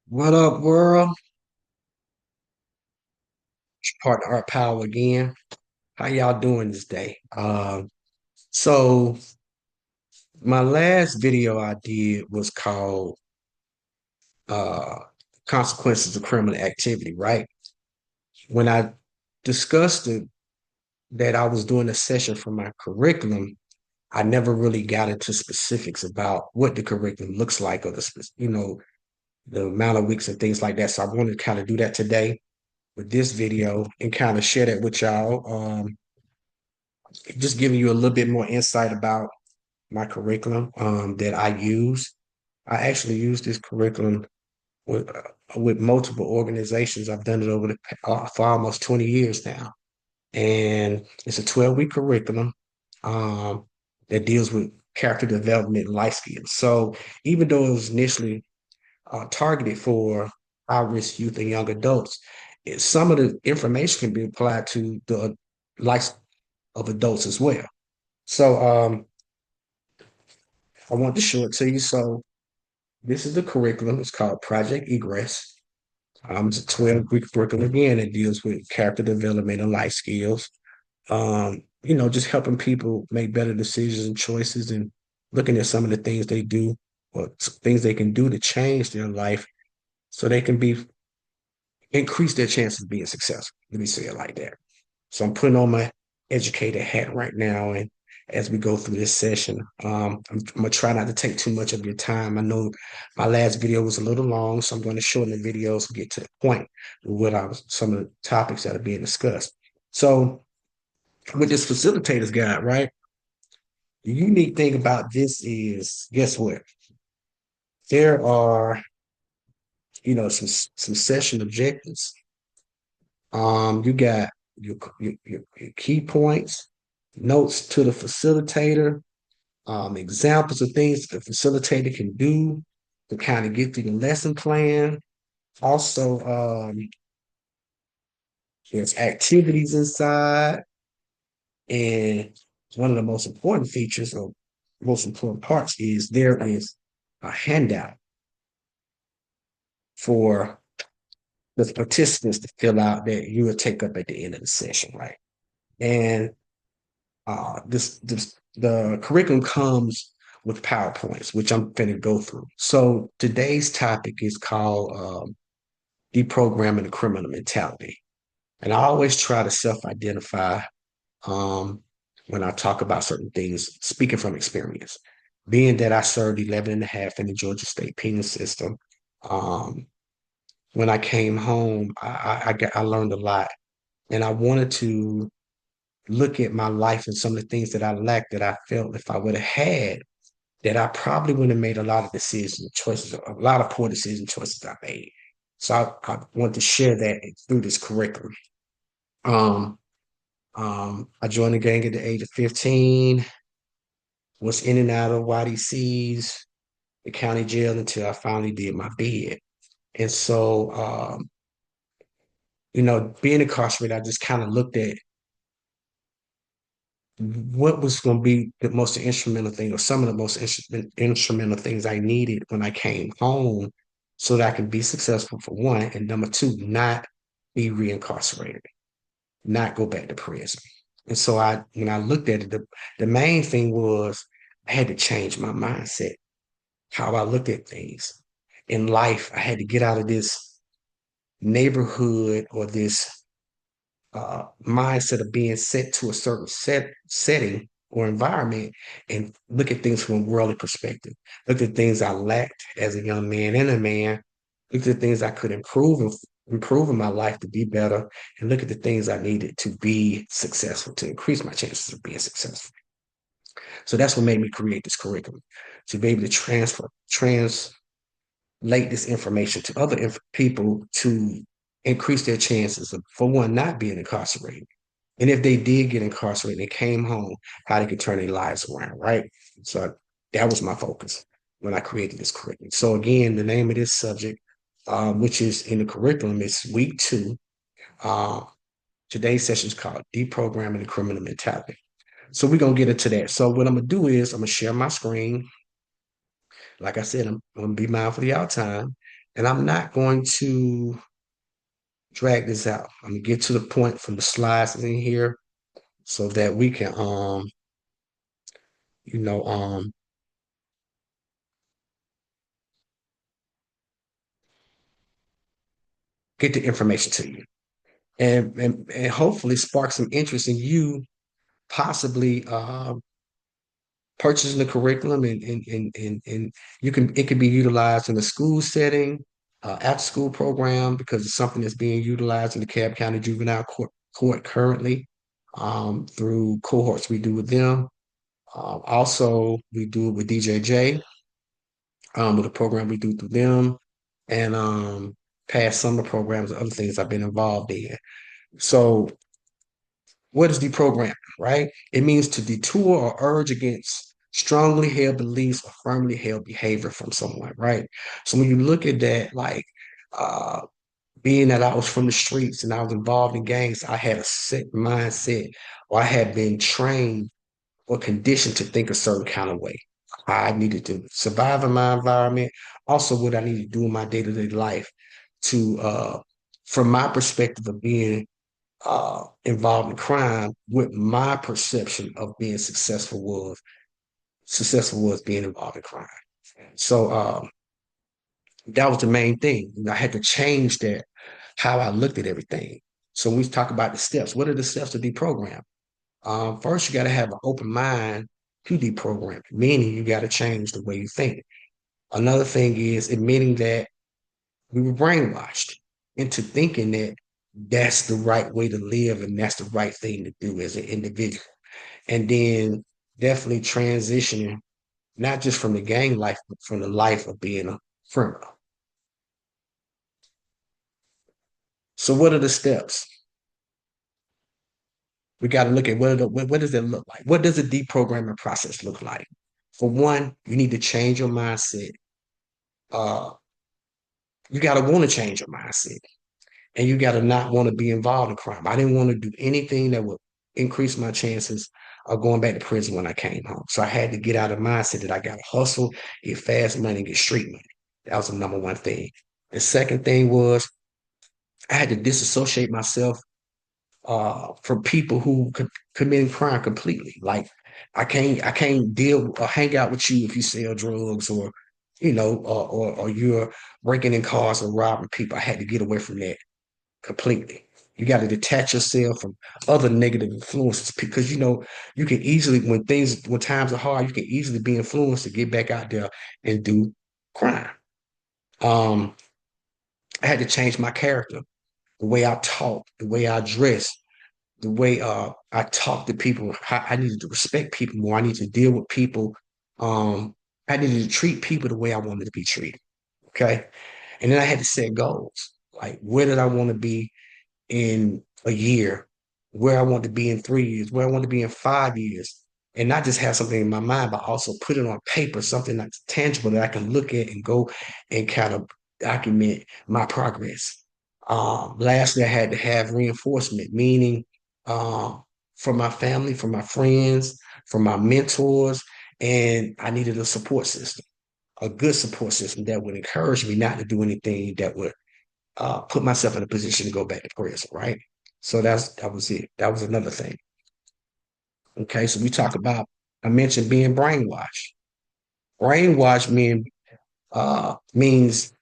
What up, world? It's Partner Art Power again. How y'all doing this day? So my last video I did was called uh Consequences of Criminal Activity, right? When I discussed it that I was doing a session for my curriculum, I never really got into specifics about what the curriculum looks like or the amount of weeks and things like that. So I wanted to kind of do that today with this video and kind of share that with y'all. Just giving you a little bit more insight about my curriculum that I use. I actually use this curriculum with multiple organizations. I've done it for almost 20 years now. And it's a 12-week curriculum that deals with character development and life skills. So even though it was initially targeted for high-risk youth and young adults, some of the information can be applied to the life of adults as well. So I want to show it to you. So this is the curriculum. It's called Project Egress. It's a 12-week curriculum again. It deals with character development and life skills. Just helping people make better decisions and choices and looking at some of the things they do or things they can do to change their life so they can be increase their chances of being successful. Let me say it like that. So I'm putting on my educator hat right now, and as we go through this session, I'm gonna try not to take too much of your time. I know my last video was a little long, so I'm going to shorten the videos to get to the point with some of the topics that are being discussed. So with this facilitators guide, right? The unique thing about this is, guess what? There are, some session objectives. You got your key points, notes to the facilitator, examples of things the facilitator can do to kind of get through the lesson plan. Also, there's activities inside, and one of the most important features or most important parts is there is a handout for the participants to fill out that you will take up at the end of the session, right? And the curriculum comes with PowerPoints, which I'm going to go through. So today's topic is called Deprogramming the Criminal Mentality. And I always try to self-identify um, when I talk about certain things, speaking from experience. Being that I served 11 and a half in the Georgia State penal system, um, when I came home, I learned a lot. And I wanted to look at my life and some of the things that I lacked that I felt if I would have had, that I probably would have made a lot of decisions, choices, a lot of poor decision choices I made. So I want to share that through this curriculum. Um, I joined the gang at the age of 15, was in and out of YDCs, the county jail until I finally did my bid. And so, being incarcerated, I just kind of looked at what was going to be the most instrumental thing or some of the most instrumental things I needed when I came home so that I could be successful for one, and number two, not be reincarcerated, not go back to prison. And so when I looked at it, the main thing was I had to change my mindset, how I looked at things in life. I had to get out of this neighborhood or this mindset of being set to a certain setting or environment and look at things from a worldly perspective. Look at things I lacked as a young man and a man. Look at the things I could improve in my life to be better, and look at the things I needed to be successful, to increase my chances of being successful. So that's what made me create this curriculum, to be able to translate this information to other people to increase their chances of, for one, not being incarcerated. And if they did get incarcerated and came home, how they could turn their lives around, right? So that was my focus when I created this curriculum. So again, the name of this subject, which is in the curriculum, is week 2. Uh, today's session is called Deprogramming the Criminal Mentality. So we're gonna get into that. So what I'm gonna do is I'm gonna share my screen. Like I said, I'm gonna be mindful of y'all time. And I'm not going to drag this out. I'm gonna get to the point from the slides in here so that we can you know, get the information to you. And hopefully spark some interest in you possibly purchasing the curriculum and you can it can be utilized in a school setting, after school program because it's something that's being utilized in the Cobb County Juvenile Court currently through cohorts we do with them. Also, we do it with DJJ with a program we do through them, and past summer programs and other things I've been involved in. So what is deprogramming, right? It means to detour or urge against strongly held beliefs or firmly held behavior from someone, right? So when you look at that, like uh, being that I was from the streets and I was involved in gangs, I had a set mindset or I had been trained or conditioned to think a certain kind of way. I needed to survive in my environment, also what I need to do in my day-to-day life to from my perspective of being involved in crime, what my perception of being successful was being involved in crime. So that was the main thing. I had to change that how I looked at everything. So when we talk about the steps, what are the steps to deprogram? First, you got to have an open mind to deprogram, meaning you got to change the way you think. Another thing is admitting that we were brainwashed into thinking that that's the right way to live and that's the right thing to do as an individual. And then definitely transitioning, not just from the gang life, but from the life of being a criminal. So, what are the steps? We got to look at what does it look like? What does a deprogramming process look like? For one, you need to change your mindset. Uh, you got to want to change your mindset. And you got to not want to be involved in crime. I didn't want to do anything that would increase my chances of going back to prison when I came home. So I had to get out of mindset that I got to hustle, get fast money, and get street money. That was the number one thing. The second thing was I had to disassociate myself from people who committing crime completely. Like I can't deal or hang out with you if you sell drugs or or you're breaking in cars or robbing people. I had to get away from that completely. You got to detach yourself from other negative influences because you can easily when times are hard, you can easily be influenced to get back out there and do crime. Um, I had to change my character, the way I talk, the way I dress, the way I talk to people. I needed to respect people more. I need to deal with people. Um, I needed to treat people the way I wanted to be treated. Okay. And then I had to set goals. Like, where did I want to be in a year, where I want to be in 3 years, where I want to be in 5 years, and not just have something in my mind, but also put it on paper, something that's tangible that I can look at and go and kind of document my progress. Lastly, I had to have reinforcement, meaning from my family, from my friends, from my mentors, and I needed a support system, a good support system that would encourage me not to do anything that would put myself in a position to go back to prison, right? So that was it. That was another thing. Okay, so we talk about I mentioned being brainwashed. Brainwash means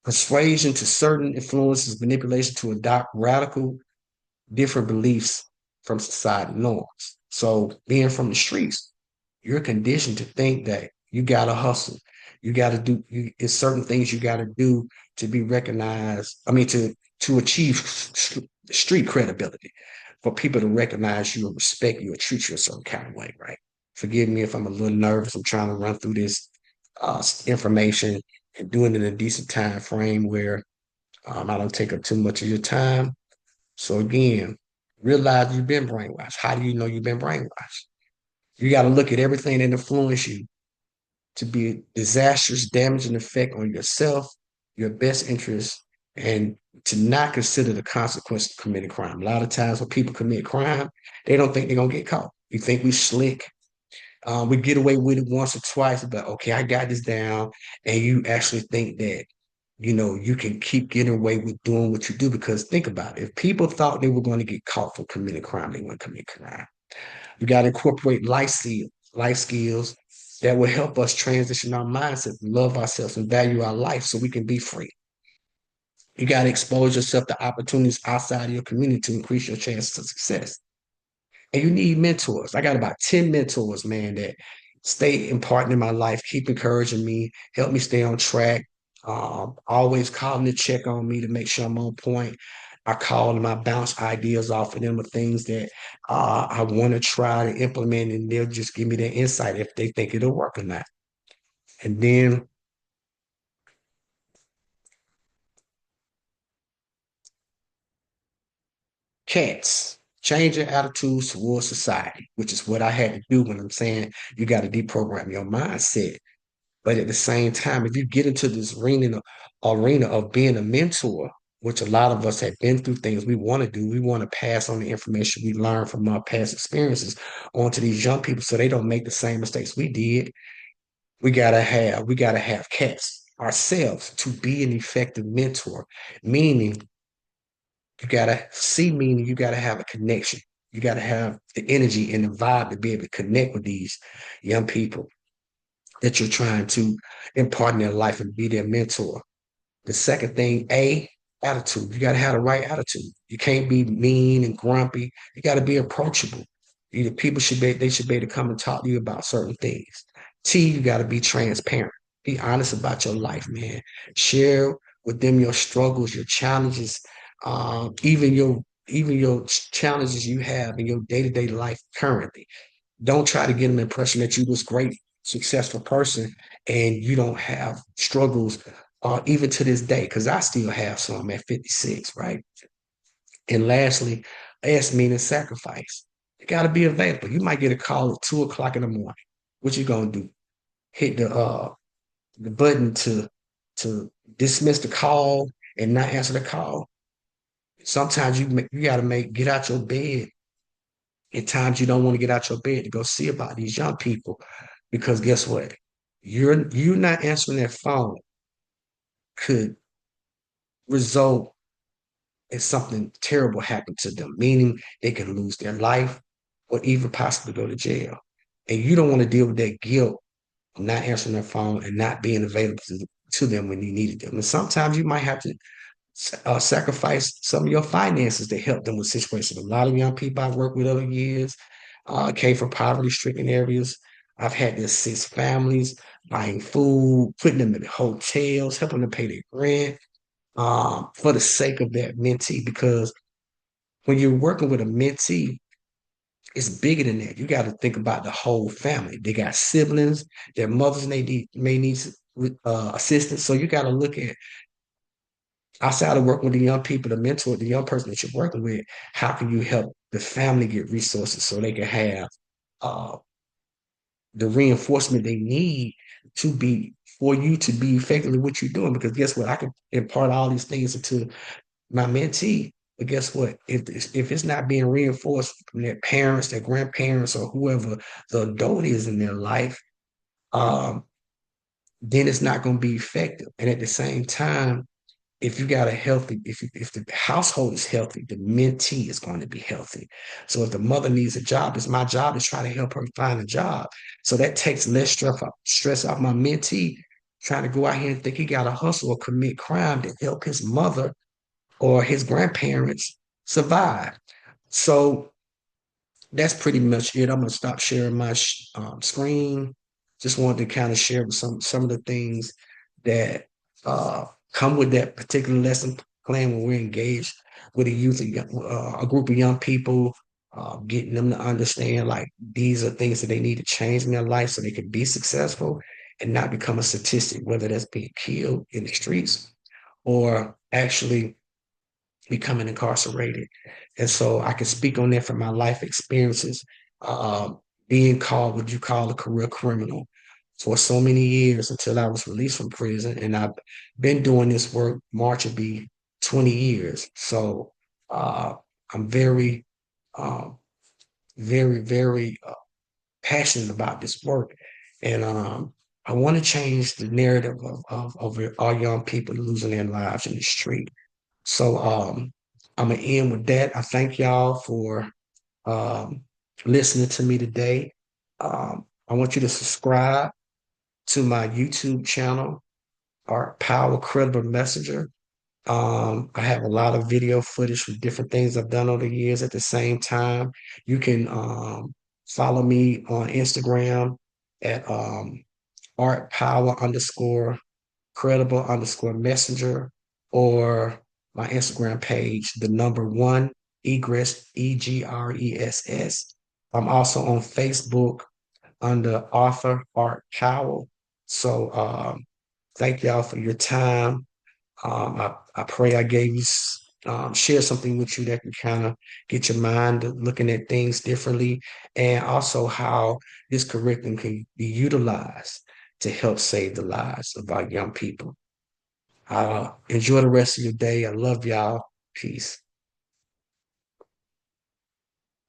persuasion to certain influences, manipulation to adopt radical different beliefs from society norms. So being from the streets, you're conditioned to think that you gotta hustle. You gotta do it's certain things you gotta do to be recognized. I mean to achieve street credibility, for people to recognize you and respect you or treat you a certain kind of way, right? Forgive me if I'm a little nervous. I'm trying to run through this information and doing it in a decent time frame where I don't take up too much of your time. So again, realize you've been brainwashed. How do you know you've been brainwashed? You got to look at everything that influences you to be a disastrous, damaging effect on yourself, your best interest, and to not consider the consequence of committing crime. A lot of times when people commit crime, they don't think they're gonna get caught. You think we slick. We get away with it once or twice, but okay, I got this down. And you actually think that you can keep getting away with doing what you do because think about it. If people thought they were going to get caught for committing crime, they wouldn't commit crime. You got to incorporate life skills that will help us transition our mindset, love ourselves, and value our life so we can be free. You got to expose yourself to opportunities outside of your community to increase your chances of success. And you need mentors. I got about 10 mentors, man, that stay important in my life, keep encouraging me, help me stay on track, always calling to check on me to make sure I'm on point. I call them, I bounce ideas off of them of things that I want to try to implement, and they'll just give me their insight if they think it'll work or not. And then cats, change your attitudes towards society, which is what I had to do when I'm saying you got to deprogram your mindset. But at the same time, if you get into this arena of being a mentor, which a lot of us have been through things we want to do, we want to pass on the information we learned from our past experiences onto these young people so they don't make the same mistakes we did. We gotta have cats ourselves to be an effective mentor, meaning meaning you gotta have a connection. You gotta have the energy and the vibe to be able to connect with these young people that you're trying to impart in their life and be their mentor. The second thing, attitude. You got to have the right attitude. You can't be mean and grumpy. You got to be approachable. People should be able to come and talk to you about certain things. You got to be transparent. Be honest about your life, man. Share with them your struggles, your challenges, even your challenges you have in your day-to-day life currently. Don't try to get them the impression that you're this great, successful person and you don't have struggles, even to this day, because I still have some at 56, right? And lastly, S meaning sacrifice. You got to be available. You might get a call at 2 o'clock in the morning. What you gonna do? Hit the button to dismiss the call and not answer the call. Sometimes you got to get out your bed. At times you don't want to get out your bed to go see about these young people because guess what? You're not answering their phone could result in something terrible happen to them, meaning they can lose their life or even possibly go to jail. And you don't want to deal with that guilt of not answering their phone and not being available to them when you needed them. And sometimes you might have to sacrifice some of your finances to help them with situations. A lot of young people I've worked with over years came from poverty-stricken areas. I've had to assist families buying food, putting them in hotels, helping them pay their rent for the sake of that mentee. Because when you're working with a mentee, it's bigger than that. You got to think about the whole family. They got siblings, their mothers may need assistance. So you got to look at outside of working with the young people, the mentor, the young person that you're working with, how can you help the family get resources so they can have uh, the reinforcement they need to be for you to be effectively what you're doing? Because guess what? I can impart all these things into my mentee, but guess what? If it's not being reinforced from their parents, their grandparents, or whoever the adult is in their life, um, then it's not going to be effective. And at the same time, if you got a healthy, if the household is healthy, the mentee is going to be healthy. So if the mother needs a job, it's my job to try to help her find a job. So that takes less stress off my mentee trying to go out here and think he got to hustle or commit crime to help his mother or his grandparents survive. So that's pretty much it. I'm gonna stop sharing my screen. Just wanted to kind of share with some of the things that come with that particular lesson plan when we're engaged with a group of young people, getting them to understand like these are things that they need to change in their life so they can be successful and not become a statistic, whether that's being killed in the streets or actually becoming incarcerated. And so I can speak on that from my life experiences, being called what you call a career criminal for so many years until I was released from prison. And I've been doing this work, March will be 20 years. So I'm very, um, very, very passionate about this work. And I want to change the narrative of our young people losing their lives in the street. So I'm gonna end with that. I thank y'all for um, listening to me today. I want you to subscribe to my YouTube channel, Art Power Credible Messenger. I have a lot of video footage from different things I've done over the years at the same time. You can follow me on Instagram at art power underscore credible underscore messenger or my Instagram page, the number one egress, EGRESS. I'm also on Facebook under Arthur Art Powell. So thank y'all for your time. I pray I gave you share something with you that can kind of get your mind looking at things differently, and also how this curriculum can be utilized to help save the lives of our young people. Enjoy the rest of your day. I love y'all. Peace.